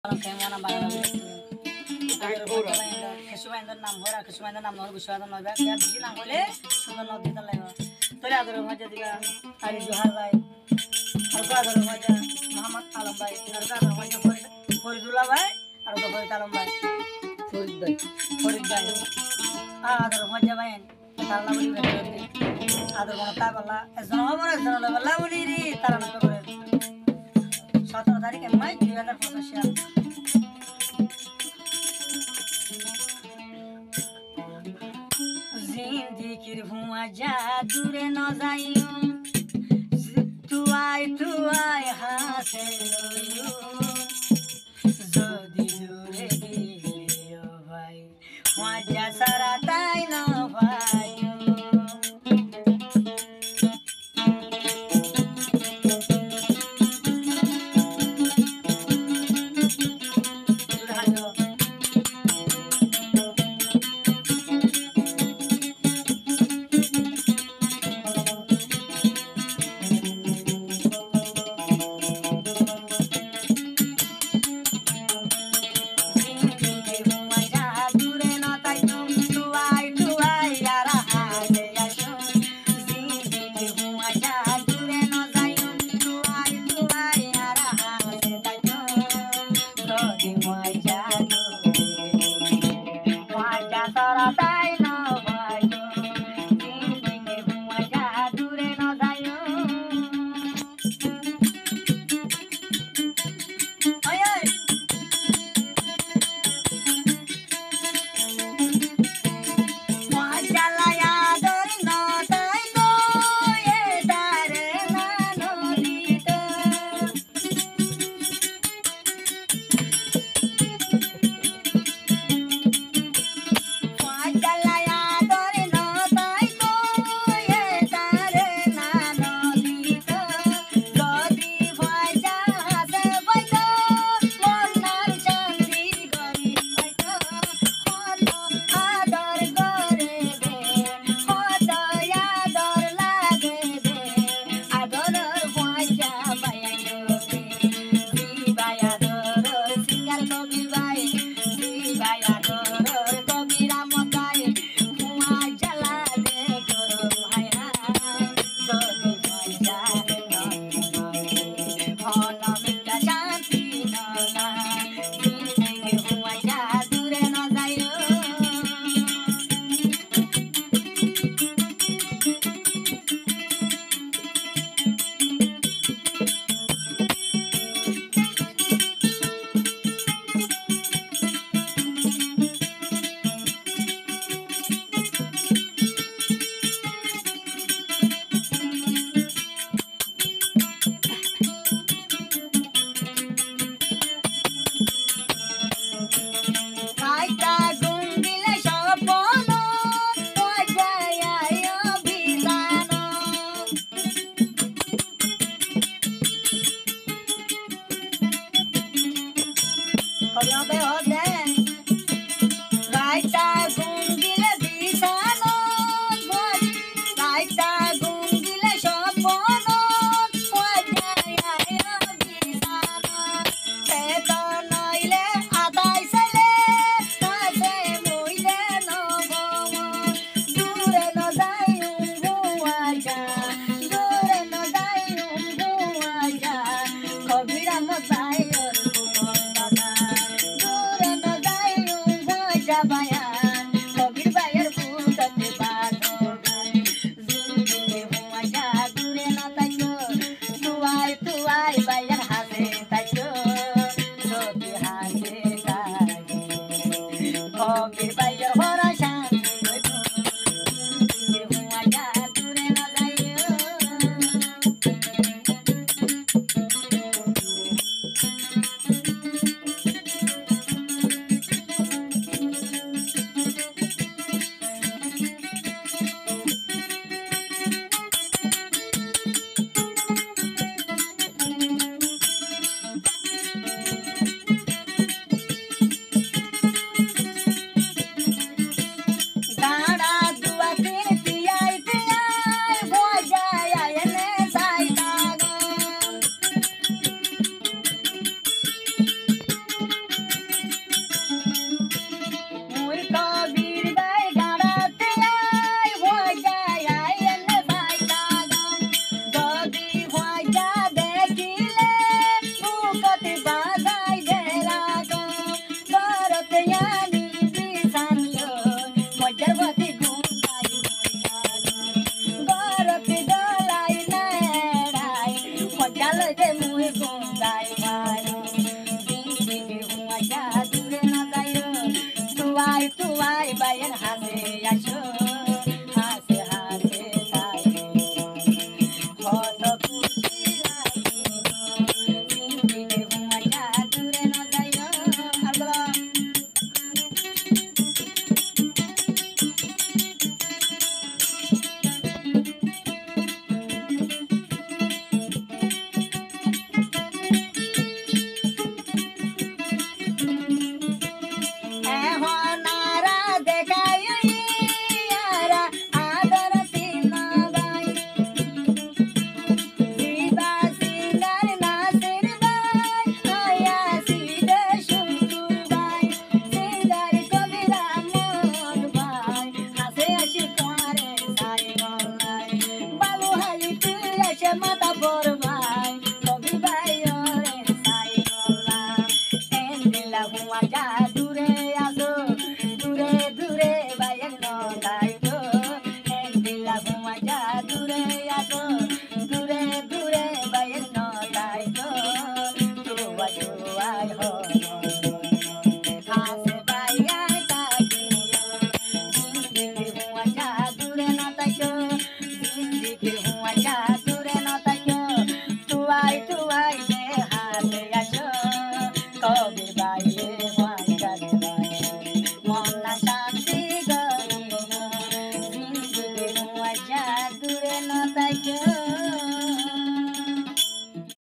Kemana barang itu? Kesuaian nam hora, kesuaian nam hora, kesuaian nam hora. Dia bikin nam boleh, sudah nam kita lewat. Tadi ada rumah jadi kan, hari Johar bay, harga ada rumah jadi Muhammad Alam bay, harga ada rumah jadi Faridullah bay, harga Farid Alam bay, Farid bay. Ada rumah jadi bay, taruh beli berarti. Ada rumah tak bela, esok bela beli di taruh nak beli. Satu hari kemai dia ada proses. जिंदगी हुआ जादूरे न जाइयो तुआई हासे जदी दूरे दिलियो भाई हुआ जा सारा ताई न भाइयो হাসে বাইয়া তাকিও জিন্দিগির হুয়া যা দূরে না তাকিও জিন্দিগির হুয়া যা দূরে না তাকিও তুয়াই তুয়াই নে হাসে আসো কবির বাইরে